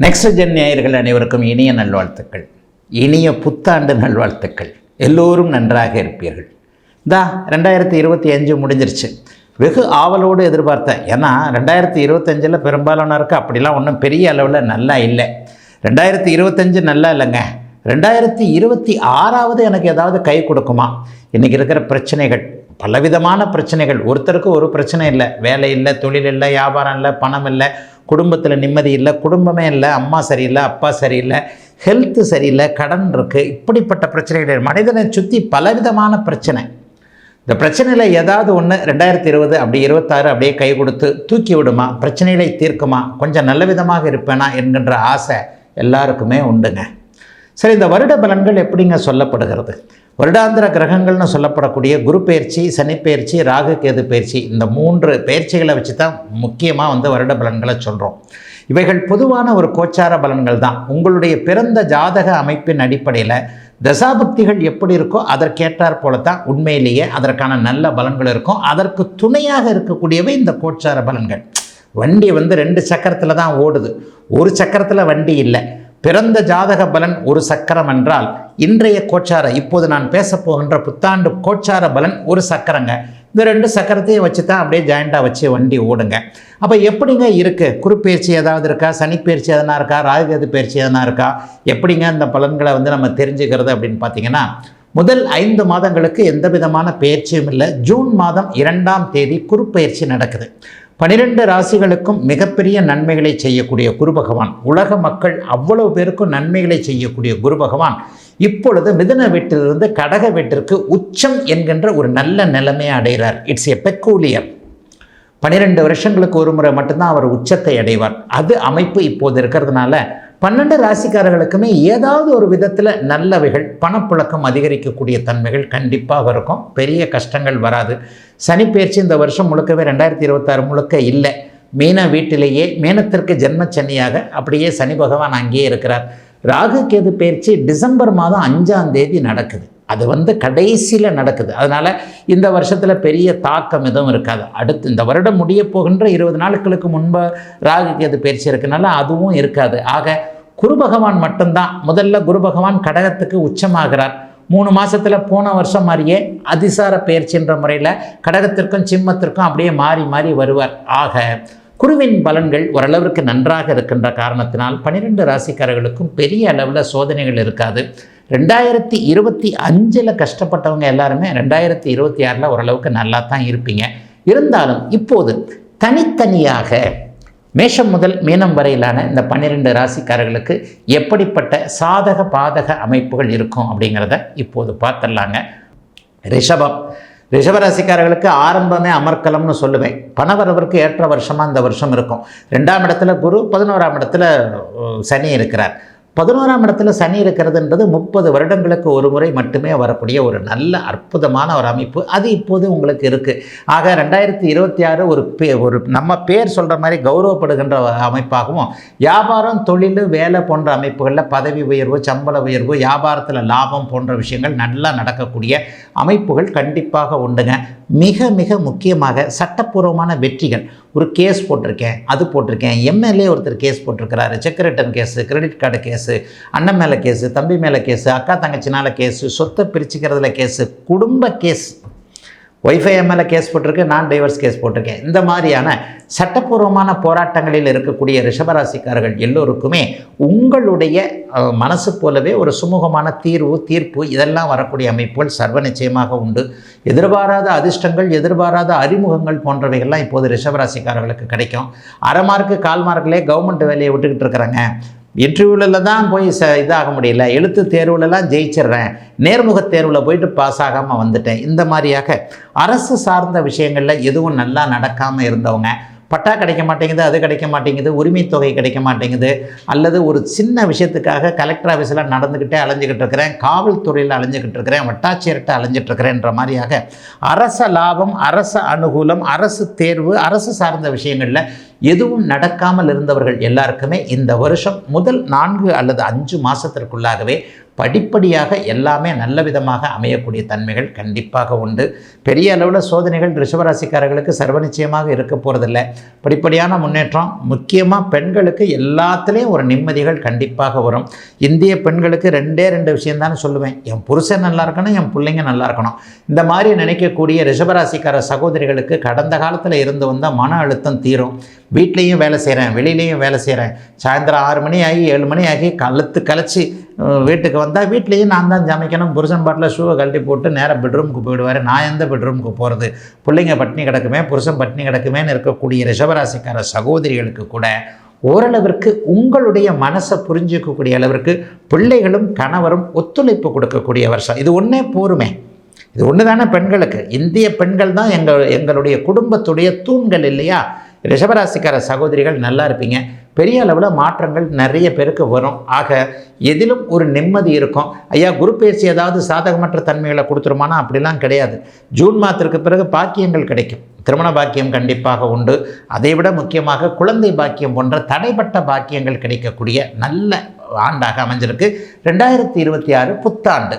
Next gen நேயர்கள் அனைவருக்கும் இனிய நல்வாழ்த்துக்கள், இனிய புத்தாண்டு நல்வாழ்த்துக்கள். எல்லோரும் நன்றாக இருப்பீர்கள். 2025 முடிஞ்சிருச்சு. வெகு ஆவலோடு எதிர்பார்த்தேன். ஏன்னா 2025 பெரும்பாலானருக்கு அப்படிலாம் ஒன்றும் பெரிய அளவில் நல்லா இல்லை. 2025 நல்லா இல்லைங்க. 2026 எனக்கு ஏதாவது கை கொடுக்குமா? இன்றைக்கி இருக்கிற பிரச்சனைகள், பலவிதமான பிரச்சனைகள். ஒருத்தருக்கு ஒரு பிரச்சனை இல்லை. வேலை இல்லை, தொழில் இல்லை, வியாபாரம் இல்லை, பணம் இல்லை, குடும்பத்தில் நிம்மதி இல்லை, குடும்பமே இல்லை, அம்மா சரியில்லை, அப்பா சரியில்லை, ஹெல்த்து சரியில்லை, கடன் இருக்குது. இப்படிப்பட்ட பிரச்சனைகள் மனிதனை சுற்றி பலவிதமான பிரச்சனை. இந்த பிரச்சனையில் ஏதாவது ஒன்று 2020 அப்படி 26 அப்படியே கை கொடுத்து தூக்கி விடுமா, பிரச்சனைகளை தீர்க்குமா, கொஞ்சம் நல்ல விதமாக இருப்பேனா என்கின்ற ஆசை எல்லாருக்குமே உண்டுங்க. சரி, இந்த வருட பலன்கள் எப்படிங்க சொல்லப்படுகிறது? வருடாந்திர கிரகங்கள்னு சொல்லப்படக்கூடிய குரு பயிற்சி, சனி பயிற்சி, ராகு கேது பயிற்சி, இந்த 3 பயிற்சிகளை வச்சு தான் முக்கியமாக வருட பலன்களை சொல்கிறோம். இவைகள் பொதுவான ஒரு கோச்சார பலன்கள் தான். உங்களுடைய பிறந்த ஜாதக அமைப்பின் அடிப்படையில் தசாபக்திகள் எப்படி இருக்கோ அதற்கேற்றாற் போல தான் உண்மையிலேயே அதற்கான நல்ல பலன்கள் இருக்கும். அதற்கு துணையாக இருக்கக்கூடியவை இந்த கோச்சார பலன்கள். வண்டி 2 சக்கரத்தில் தான் ஓடுது, ஒரு சக்கரத்தில் வண்டி இல்லை. பிறந்த ஜாதக பலன் ஒரு சக்கரம் என்றால் இன்றைய கோச்சார, இப்போது நான் பேசப்போகின்ற புத்தாண்டு கோச்சார பலன் ஒரு சக்கரங்க. இந்த 2 சக்கரத்தையும் வச்சு தான் அப்படியே ஜாயிண்டாக வச்சு வண்டி ஓடுங்க. அப்போ எப்படிங்க இருக்குது? குருப்பெயர்ச்சி ஏதாவது இருக்கா? சனிப்பெயர்ச்சி எதனா இருக்கா? ராகுகேது பயிற்சி எதனா இருக்கா? எப்படிங்க இந்த பலன்களை நம்ம தெரிஞ்சுக்கிறது அப்படின்னு பார்த்தீங்கன்னா, முதல் 5 மாதங்களுக்கு எந்த விதமான பயிற்சியும் இல்லை. ஜூன் மாதம் 2ஆம் தேதி குருப்பெயர்ச்சி நடக்குது. 12 ராசிகளுக்கும் மிகப்பெரிய நன்மைகளை செய்யக்கூடிய குரு பகவான், உலக மக்கள் அவ்வளவு பேருக்கும் நன்மைகளை செய்யக்கூடிய குரு பகவான் இப்பொழுது மிதுன வீட்டிலிருந்து கடக வீட்டிற்கு உச்சம் என்கின்ற ஒரு நல்ல நிலைமையை அடைகிறார். It's a peculiar. 12 வருஷங்களுக்கு ஒரு முறை மட்டும்தான் அவர் உச்சத்தை அடைவார். அது அமைப்பு இப்போது இருக்கிறதுனால 12 ராசிக்காரர்களுக்குமே ஏதாவது ஒரு விதத்தில் நல்லவைகள், பணப்புழக்கம் அதிகரிக்கக்கூடிய தன்மைகள் கண்டிப்பாக இருக்கும். பெரிய கஷ்டங்கள் வராது. சனிப்பெயர்ச்சி இந்த வருஷம் முழுக்கவே 2026 முழுக்க இல்லை. மீன வீட்டிலேயே மீனத்திற்கு ஜென்மச்சனியாக அப்படியே சனி பகவான் அங்கேயே இருக்கிறார். ராகு கேது பயிற்சி டிசம்பர் மாதம் 5ஆம் தேதி நடக்குது. அது கடைசியில் நடக்குது. அதனால் இந்த வருஷத்தில் பெரிய தாக்கம் எதுவும் இருக்காது. அடுத்து இந்த வருடம் முடிய போகின்ற 20 நாட்களுக்கு முன்பு ராகு கேது பயிற்சி இருக்கனால அதுவும் இருக்காது. ஆக குரு பகவான் மட்டும்தான். முதல்ல குரு பகவான் கடகத்துக்கு உச்சமாகிறார். 3 மாதத்தில் போன வருஷம் மாதிரியே அதிசார பயிற்சின்ற முறையில் கடகத்திற்கும் சிம்மத்திற்கும் அப்படியே மாறி மாறி வருவார். ஆக குருவின் பலன்கள் ஓரளவிற்கு நன்றாக இருக்கின்ற காரணத்தினால் 12 ராசிக்காரர்களுக்கும் பெரிய அளவில் சோதனைகள் இருக்காது. 2025 கஷ்டப்பட்டவங்க எல்லாருமே 2026 ஓரளவுக்கு நல்லா தான் இருப்பீங்க. இருந்தாலும் இப்போது தனித்தனியாக மேஷம் முதல் மீனம் வரையிலான இந்த 12 ராசிக்காரர்களுக்கு எப்படிப்பட்ட சாதக பாதக அமைப்புகள் இருக்கும் அப்படிங்கிறத இப்போது பார்த்துடலாங்க. ரிஷபராசிக்காரர்களுக்கு ஆரம்பமே அமர்க்கலம்னு சொல்லுவேன். பணவரவிற்கு ஏற்ற வருஷமாக இந்த வருஷம் இருக்கும். 2ஆம் இடத்துல குரு, 11ஆம் இடத்துல சனி இருக்கிறார். 11ஆம் இடத்துல சனி இருக்கிறதுன்றது 30 வருடங்களுக்கு ஒரு முறை மட்டுமே வரக்கூடிய ஒரு நல்ல அற்புதமான ஒரு அமைப்பு. அது இப்போது உங்களுக்கு இருக்குது. ஆக 2026 ஒரு நம்ம பேர் சொல்கிற மாதிரி கௌரவப்படுகின்ற அமைப்பாகவும், வியாபாரம், தொழில், வேலை போன்ற அமைப்புகளில் பதவி உயர்வு, சம்பள உயர்வு, வியாபாரத்தில் லாபம் போன்ற விஷயங்கள் நல்லா நடக்கக்கூடிய அமைப்புகள் கண்டிப்பாக உண்டுங்க. மிக மிக முக்கியமாக சட்டப்பூர்வமான வெற்றிகள். ஒரு கேஸ் போட்டிருக்கேன், அது போட்டிருக்கேன், எம்எல்ஏ ஒருத்தர் கேஸ் போட்டிருக்கிறாரு, cheque return case, credit card case, அண்ணன் மேலே கேஸு, தம்பி மேலே கேஸு, அக்கா தங்கச்சினால கேஸு, சொத்தை பிரிச்சுக்கிறதுல கேஸு, குடும்ப கேஸ், ஒய்ஃபை மேலே கேஸ் போட்டிருக்கு, நான் டைவர்ஸ் கேஸ் போட்டிருக்கேன். இந்த மாதிரியான சட்டப்பூர்வமான போராட்டங்களில் இருக்கக்கூடிய ரிஷபராசிக்காரர்கள் எல்லோருக்குமே உங்களுடைய மனசு போலவே ஒரு சுமூகமான தீர்ப்பு இதெல்லாம் வரக்கூடிய அமைப்புகள் சர்வ நிச்சயமாக உண்டு. எதிர்பாராத அதிர்ஷ்டங்கள், எதிர்பாராத அறிமுகங்கள் போன்றவைகள்லாம் இப்போது ரிஷபராசிக்காரர்களுக்கு கிடைக்கும். அரை மார்க்கு, கால் மார்க்கிலே கவர்மெண்ட் வேலையை விட்டுக்கிட்டு இருக்கிறாங்க. இன்டர்வியூவில் தான் போய் இதாக முடியல, எழுத்து தேர்வுலலாம் ஜெயிச்சிட்றேன், நேர்முக தேர்வில் போயிட்டு பாஸ் ஆகாமல் வந்துட்டேன். இந்த மாதிரியாக அரசு சார்ந்த விஷயங்களில் எதுவும் நல்லா நடக்காமல் இருந்தவங்க, பட்டா கிடைக்க மாட்டேங்குது, அது கிடைக்க மாட்டேங்குது, உரிமை தொகை கிடைக்க மாட்டேங்குது, அல்லது ஒரு சின்ன விஷயத்துக்காக கலெக்டர் ஆஃபீஸில் நடந்துக்கிட்டே அலைஞ்சிக்கிட்டு இருக்கிறேன், காவல்துறையில் அலைஞ்சிக்கிட்டு இருக்கிறேன், வட்டாட்சியர்கிட்ட அலைஞ்சிட்ருக்கிறேன்ற மாதிரியாக அரச லாபம், அரச அனுகூலம், அரசு தேர்வு, அரசு சார்ந்த விஷயங்களில் எதுவும் நடக்காமல் இருந்தவர்கள் எல்லாருக்குமே இந்த வருஷம் முதல் 4 அல்லது 5 மாதத்திற்குள்ளாகவே படிப்படியாக எல்லாமே நல்ல விதமாக அமையக்கூடிய தன்மைகள் கண்டிப்பாக உண்டு. பெரிய அளவில் சோதனைகள் ரிஷபராசிக்காரர்களுக்கு சர்வ நிச்சயமாக இருக்க போகிறதில்ல. படிப்படியான முன்னேற்றம். முக்கியமாக பெண்களுக்கு எல்லாத்துலேயும் ஒரு நிம்மதிகள் கண்டிப்பாக வரும். இந்திய பெண்களுக்கு ரெண்டே விஷயம்தான் சொல்லுவேன். என் புருஷன் நல்லா இருக்கணும், என் பிள்ளைங்க நல்லா இருக்கணும். இந்த மாதிரி நினைக்கக்கூடிய ரிஷபராசிக்கார சகோதரிகளுக்கு கடந்த காலத்தில் இருந்து வந்தால் மன அழுத்தம் தீரும். வீட்லேயும் வேலை செய்கிறேன், வெளியிலையும் வேலை செய்கிறேன், சாயந்தரம் 6 மணி ஆகி 7 மணி ஆகி கழிச்சு வீட்டுக்கு வந்தால் வீட்லேயும் நான் தான் சமைக்கணும். புருஷன் பாட்டில் ஷூவை கழட்டி போட்டு நேராக பெட்ரூமுக்கு போயிடுவார். நான் எந்த பெட்ரூமுக்கு போகிறது? பிள்ளைங்க பட்டினி கிடக்குமே, புருஷன் பட்டினி கிடக்குமேன்னு இருக்கக்கூடிய ரிஷபராசிக்கார சகோதரிகளுக்கு கூட ஓரளவிற்கு உங்களுடைய மனசை புரிஞ்சிக்கக்கூடிய அளவிற்கு பிள்ளைகளும் கணவரும் ஒத்துழைப்பு கொடுக்கக்கூடிய வருஷம். இது ஒன்றே போருமே. இது ஒன்று தானே பெண்களுக்கு. இந்திய பெண்கள் தான் எங்களுடைய குடும்பத்துடைய தூண்கள் இல்லையா? ரிஷபராசிக்கார சகோதரிகள் நல்லா இருப்பீங்க. பெரிய அளவில் மாற்றங்கள் நிறைய பேருக்கு வரும். ஆக எதிலும் ஒரு நிம்மதி இருக்கும். ஐயா, குரு பயிற்சி ஏதாவது சாதகமற்ற தன்மைகளை கொடுத்துருமானா? அப்படிலாம் கிடையாது. ஜூன் மாதத்திற்கு பிறகு பாக்கியங்கள் கிடைக்கும். திருமண பாக்கியம் கண்டிப்பாக உண்டு. அதைவிட முக்கியமாக குழந்தை பாக்கியம் போன்ற தடைப்பட்ட பாக்கியங்கள் கிடைக்கக்கூடிய நல்ல ஆண்டாக அமைஞ்சிருக்கு 2026 புத்தாண்டு.